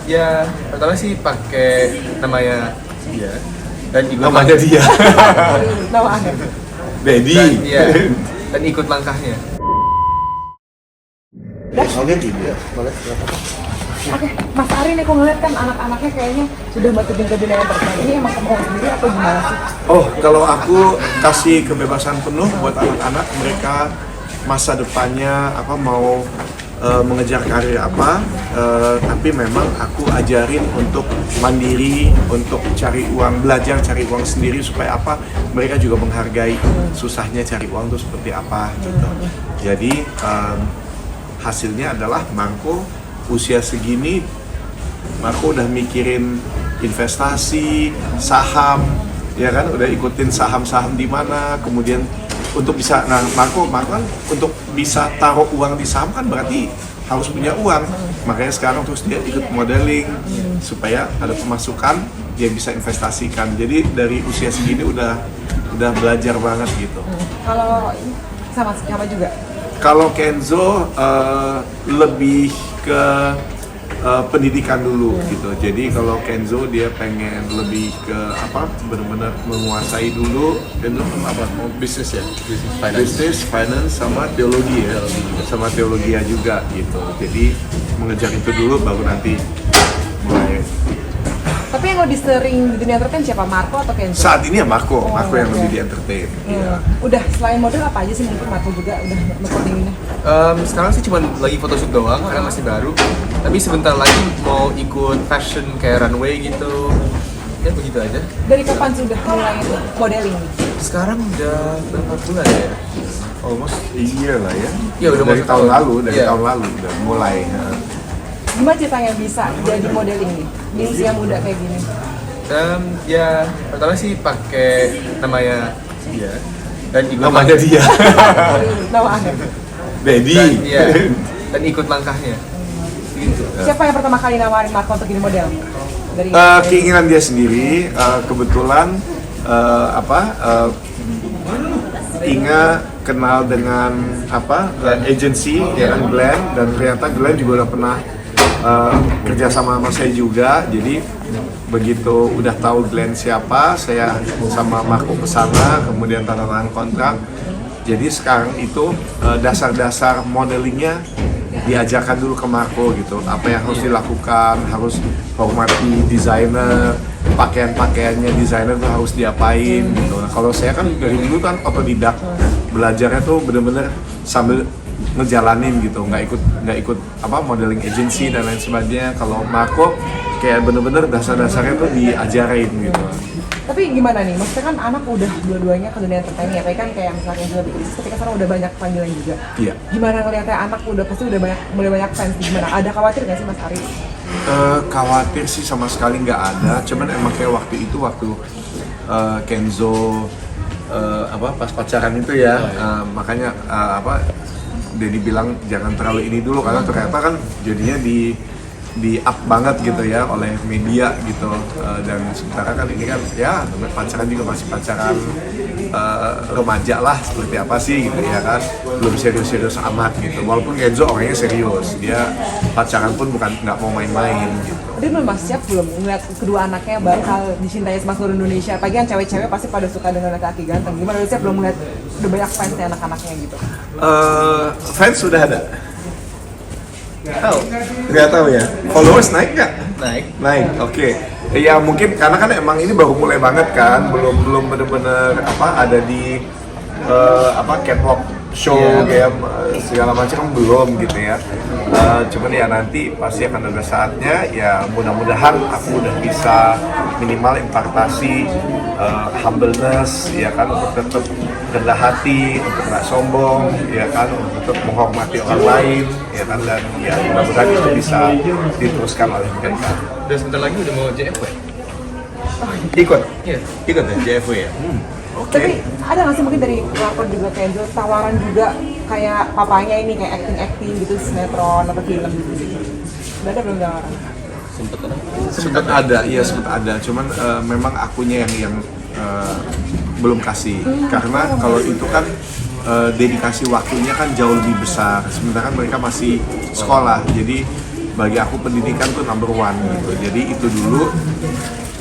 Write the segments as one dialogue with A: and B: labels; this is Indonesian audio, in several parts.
A: Ya pertama sih pakai namanya dia dan ikut
B: Namanya dia.
C: Nama aneh.
B: Dedi.
A: Dan ikut langkahnya.
B: Oke, tidak. Boleh.
C: Oke, Mas Ari nih kok ngeliat kan anak-anaknya kayaknya sudah terjun ke dunia entertain. Ini emang kemauan sendiri atau gimana sih?
B: Oh, kalau aku kasih kebebasan penuh buat anak-anak, mereka masa depannya apa mau mengejar karir apa, tapi memang aku ajarin untuk mandiri, untuk cari uang, belajar cari uang sendiri supaya apa mereka juga menghargai susahnya cari uang itu seperti apa gitu. Jadi hasilnya adalah Marco usia segini, Marco udah mikirin investasi, saham, ya kan, udah ikutin saham-saham di mana, kemudian untuk bisa, nah Marco kan untuk bisa taruh uang di saham kan berarti harus punya uang, makanya sekarang terus dia ikut modeling supaya ada pemasukan dia bisa investasikan. Jadi dari usia segini udah belajar banget gitu.
C: Kalau sama siapa juga?
B: Kalau Kenzo lebih ke pendidikan dulu gitu. Jadi kalau Kenzo dia pengen lebih ke apa, benar-benar menguasai dulu. Kenzo apa?
A: Mau bisnis ya,
B: Bisnis, finance, sama teologi ya, sama teologi juga gitu. Jadi mengejar itu dulu baru nanti mulai.
C: Tapi yang lebih sering di dunia entertain siapa? Marco atau Kenzo?
B: Saat ini ya Marco yang
C: oke.
B: lebih di entertain. Iya.
C: Udah selain model apa aja sih, mungkin Marco juga udah ngekodinginnya?
A: Sekarang sih cuma lagi photoshoot doang karena masih baru. Tapi sebentar lagi mau ikut fashion kayak runway gitu. Ya begitu aja.
C: Dari kapan sudah mulai modeling?
A: Sekarang udah berapa bulan ya?
B: Almost a year lah ya.
A: Ya, udah
B: dari
A: masuk
B: tahun
A: tahun.
B: lalu,
A: Iya.
B: tahun lalu udah mulai.
C: Gimana ceritanya bisa jadi modeling nih di usia muda kayak gini?
A: Ya pertama sih pakai namanya dia dan ikut
B: Namanya dia.
C: Nama aneh.
B: Dedi.
A: Dan ikut langkahnya. Gitu.
C: Siapa yang pertama kali nawarin Marco untuk jadi model? Dari
B: Keinginan dia sendiri, kebetulan Inga kenal dengan agency ya kan, Glenn, dan ternyata Glenn juga udah pernah kerja sama saya juga. Jadi begitu udah tahu Glenn siapa, saya sama Marco kesana, kemudian tanda tangan kontrak. Jadi sekarang itu dasar-dasar modelingnya diajarkan dulu ke Marco gitu, apa yang harus dilakukan, harus hormati desainer, pakaian-pakaiannya desainer tuh harus diapain gitu. Nah, kalau saya kan dari dulu kan otodidak, belajarnya tuh bener-bener sambil ngejalanin gitu, nggak ikut apa modeling agency dan lain sebagainya. Kalau Marco kayak bener-bener dasar-dasarnya tuh diajarin gitu.
C: Tapi gimana nih, maksudnya kan anak udah dua-duanya ke dunia entertain ya, tapi kan kayak misalnya juga bikin bisnis, ketika sekarang udah banyak panggilan juga.
B: Iya.
C: Gimana ngeliatnya anak udah pasti udah mulai banyak fans, gimana? Ada khawatir nggak sih Mas Ari?
B: Khawatir sih sama sekali nggak ada, cuman emang kayak waktu Kenzo pas pacaran itu ya, makanya Dedi bilang jangan terlalu ini dulu karena ternyata kan jadinya di up banget gitu ya oleh media gitu, dan sementara kan ini kan ya pacaran juga masih pacaran remaja lah, seperti apa sih gitu ya kan, belum serius-serius amat gitu. Walaupun Kenzo orangnya serius, dia pacaran pun nggak mau main-main gitu.
C: Dia memang siap belum ngeliat kedua anaknya bakal dicintai sama seluruh Indonesia? Apalagi kan cewek-cewek pasti pada suka dengan laki-laki ganteng. Gimana udah siap belum ngeliat udah banyak fans anak-anaknya gitu?
B: Fans sudah ada.
A: Tahu?
B: Nggak tahu ya. Followers naik nggak?
A: Naik.
B: Oke. Ya mungkin karena kan emang ini baru mulai banget kan, belum bener-bener ada di catwalk show kayak segala macam belum gitu ya. Cuman ya nanti pasti akan ada saatnya, ya mudah-mudahan aku udah bisa minimal impartasi humbleness ya kan, untuk tetap rendah hati, untuk nggak sombong ya kan, untuk tetap menghormati orang lain ya kan, dan ya mudah-mudahan itu bisa diteruskan oleh mereka.
A: Udah sebentar lagi udah mau JFW.
B: Ikut?
A: Iya, ikut ya JFW ya.
B: Oke.
C: Tapi ada nggak sih mungkin dari pelakon juga Kenzo tawaran juga kayak papanya ini kayak acting gitu, sinetron atau film gitu? Udah ada belum tawaran?
B: Sempat ada, cuman memang akunya yang belum kasih, karena kalau itu kan dedikasi waktunya kan jauh lebih besar, sementara mereka masih sekolah, jadi bagi aku pendidikan tuh number one gitu. Jadi itu dulu.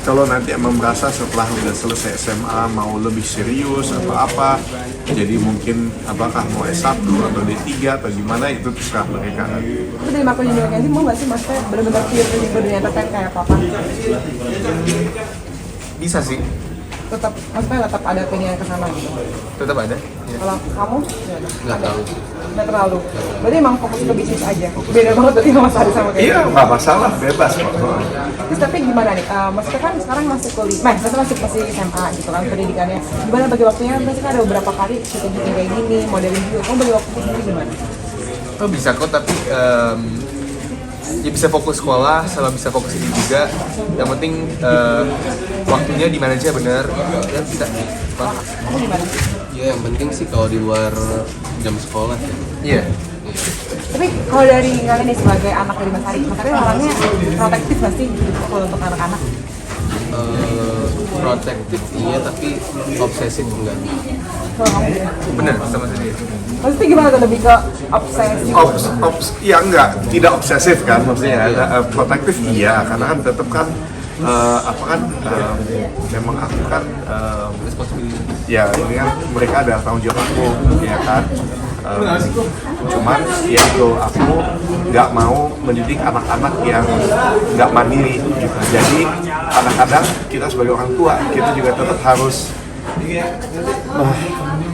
B: Kalau nanti emang merasa setelah udah selesai SMA mau lebih serius atau apa, jadi mungkin apakah mau S1 atau D3 atau gimana, itu terserah mereka.
C: Tapi dari Marco Junior Kenzie mau nggak sih maksudnya benar-benar pure di dunia entertain kayak papa?
A: Bisa sih,
C: Tetap, maksudnya tetap ada keinginan ke sana gitu.
A: tetap ada. Ya.
C: Kalau kamu?
D: Nggak tahu.
C: Nggak terlalu. Berarti emang fokus ke bisnis aja. Beda banget berarti sama Sari sama kayak.
B: Iya, nggak masalah, bebas kok.
C: Terus tapi gimana nih? Maksudnya kan sekarang masih kuliah, masih SMA gitu kan pendidikannya. Gimana bagi waktunya? Maksudnya ada beberapa kali syuting kayak gini, modeling juga. Kamu bagi waktu sendiri gimana?
A: Oh bisa kok, tapi ya bisa fokus sekolah, sama bisa fokus ini juga. Yang penting waktunya di mana aja bener. Ya bisa.
C: Kamu gimana?
D: Ya yang penting sih kalau di luar jam sekolah ya.
A: Iya.
C: Tapi kalau dari kalian nih sebagai anak dari Mas Ari orangnya protektif nggak sih kalau untuk anak-anak?
D: Protektif iya, tapi obsesif enggak.
C: Kalau kamu?
A: Bener, sama sendiri.
C: Maksudnya gimana tuh, lebih ke obsesi?
B: Ya enggak, tidak obsesif kan maksudnya. Protektif iya, karena kan tetap kan memang aku kan ya ini kan mereka ada tanggung jawab aku ya kan. Cuman ya itu aku nggak mau mendidik anak-anak yang nggak mandiri gitu. Jadi kadang-kadang kita sebagai orang tua kita juga tetap harus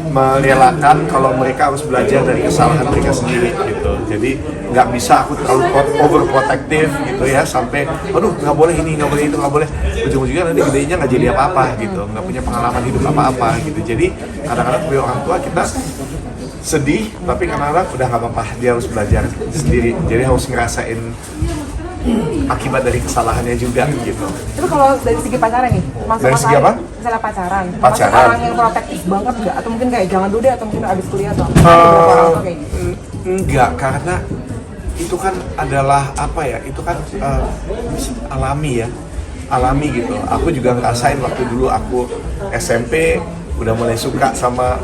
B: merelakan kalau mereka harus belajar dari kesalahan mereka sendiri gitu. Jadi nggak bisa aku terlalu overprotective gitu ya, sampai aduh nggak boleh ini, nggak boleh itu, nggak boleh, ujung-ujungnya nanti gedenya nggak jadi apa-apa gitu, nggak punya pengalaman hidup apa-apa gitu. Jadi kadang-kadang sebagai orang tua kita sedih, tapi kadang-kadang udah nggak apa-apa, dia harus belajar sendiri, jadi harus ngerasain akibat dari kesalahannya juga gitu.
C: Tapi kalau dari segi pacaran nih, masuk
B: Dari segi apa?
C: Misalnya pacaran.
B: Pacaran.
C: Orang yang protektif banget nggak? Atau mungkin kayak jangan dulu deh, atau mungkin abis kuliah atau beberapa orang tuh kayak gitu.
B: Enggak, karena itu kan adalah apa ya? Itu kan alami ya, alami gitu. Aku juga ngerasain waktu dulu aku SMP udah mulai suka sama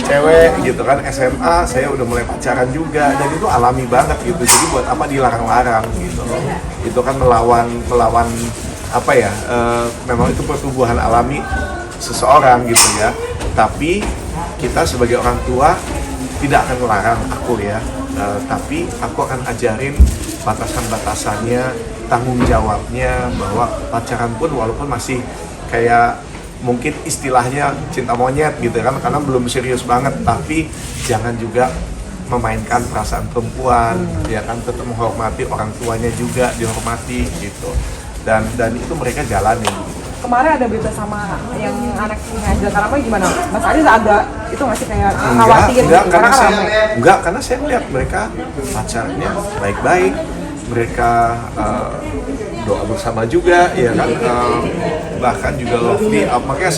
B: cewek gitu kan, SMA saya udah mulai pacaran juga, dan itu alami banget gitu. Jadi buat apa dilarang-larang gitu? Itu kan melawan apa ya? Memang itu pertumbuhan alami seseorang gitu ya. Tapi kita sebagai orang tua tidak akan melarang aku ya, tapi aku akan ajarin batasan-batasannya, tanggung jawabnya, bahwa pacaran pun walaupun masih kayak mungkin istilahnya cinta monyet gitu kan, karena belum serius banget, tapi jangan juga memainkan perasaan perempuan, ya kan, tetap menghormati orang tuanya juga, dihormati gitu, dan itu mereka jalanin.
C: Kemarin ada berita sama yang anaknya Angela Karama gimana? Mas Ari agak itu masih kayak khawatir
B: Enggak,
C: gitu,
B: karena saya lihat mereka pacarnya baik-baik, mereka doa bersama juga, ya kan, bahkan juga lovely, makanya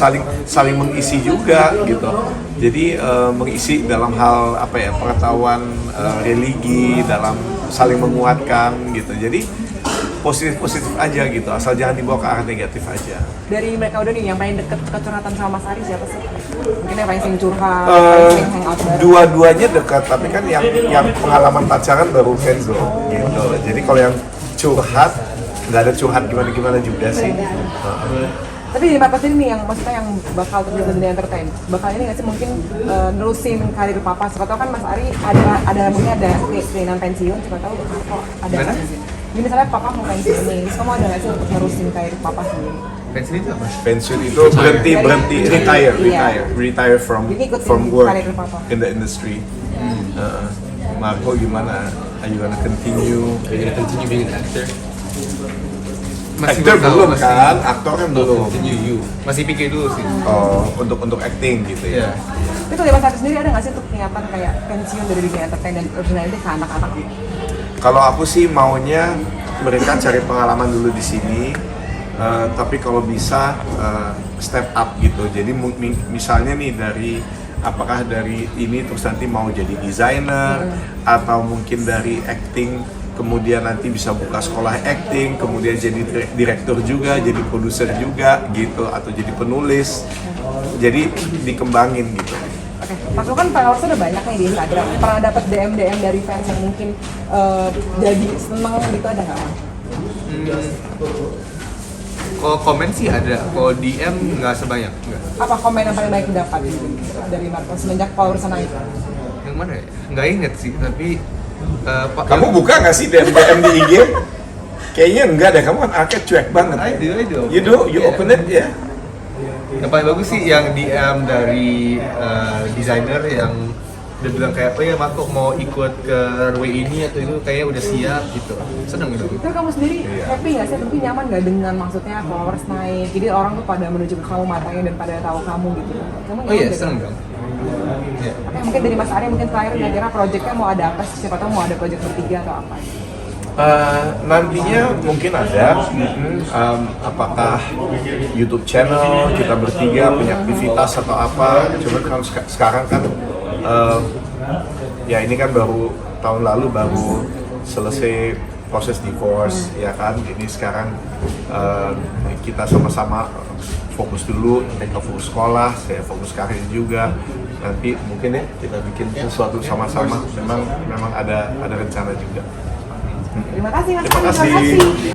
B: saling mengisi juga gitu. Jadi mengisi dalam hal apa ya, pengetahuan religi, dalam saling menguatkan gitu. Jadi positif aja gitu, asal jangan dibawa ke arah negatif aja.
C: Dari mereka udah nih yang paling deket curhatan sama Mas Ari siapa sih? Mungkin yang paling sering curhat, paling sering hangout bareng.
B: Dua-duanya dekat, tapi kan yang pengalaman pacaran baru Kenzo gitu. Jadi kalau yang curhat, nggak ada curhat gimana juga sih.
C: Tapi di Papa sini nih yang maksudnya yang bakal terjun ke dunia entertain, bakal ini nggak sih mungkin nerusin karir Papa? Siapa tahu kan Mas Ari ada mungkin ada keinginan pensiun, siapa tahu kok ada. Jadi misalnya Papa mau pensiun nih, terus kamu ada nggak sih untuk nerusin karir Papa sendiri?
A: Pensiun itu apa?
B: Pensiun itu berhenti, retire from work in the industry. Marco gimana? Are you gonna continue?
D: Are you gonna continue being an actor?
B: Aktor belum kan? Aktor kan belum.
D: Continue you.
A: Masih pikir dulu sih.
B: Oh, untuk acting gitu ya.
A: Iya.
C: Tapi kalau di Mas Ari sendiri ada nggak sih untuk niatan kayak pensiun dari dunia entertain dan personality ke anak-anak?
B: Kalau aku sih maunya mereka cari pengalaman dulu di sini, tapi kalau bisa step up gitu. Jadi misalnya nih apakah dari ini terus nanti mau jadi desainer, atau mungkin dari acting kemudian nanti bisa buka sekolah acting, kemudian jadi direktur juga, jadi produser juga gitu, atau jadi penulis. Jadi dikembangin gitu.
C: Oke, Mas Lu kan followers udah banyak nih di Instagram. Pernah dapat DM dari fans yang mungkin jadi seneng gitu, ada nggak?
A: Kalau komen sih ada, kalau DM nggak sebanyak. Nggak.
C: Apa komen yang paling baik didapat dari Marco semenjak followers naik?
A: Yang mana ya? Nggak inget sih, tapi Pak.
B: Kamu buka nggak sih DM di IG? Kayaknya enggak deh, kamu kan anaknya cuek banget.
A: I do.
B: You do? You
A: Yeah.
B: open it ya?
A: Yang paling bagus sih yang DM dari desainer yang udah bilang kayak, oh ya Marco mau ikut ke runway ini atau itu kayaknya udah siap gitu. Seneng gitu.
C: Terus kamu sendiri happy nggak sih? Tapi nyaman nggak dengan maksudnya followers naik? Jadi orang tuh pada menuju ke kamu matanya dan pada tahu kamu gitu. Kamu
A: Oh iya,
C: nggak?
A: seneng dong. Iya.
C: Oke, mungkin dari Mas Ari mungkin terakhir kira-kira proyeknya mau ada apa sih? Siapa tahu mau ada proyek bertiga atau apa?
B: Nantinya mungkin ada, apakah YouTube channel kita bertiga punya aktivitas atau apa? Cuma kan sekarang kan ya ini kan baru tahun lalu baru selesai proses divorce ya kan. Ini sekarang kita sama-sama fokus dulu, mereka fokus sekolah, saya fokus karir juga. Nanti mungkin ya kita bikin sesuatu sama-sama. Memang ada rencana juga.
C: Terima kasih Mas
B: Terima
C: Ari,
B: kasih.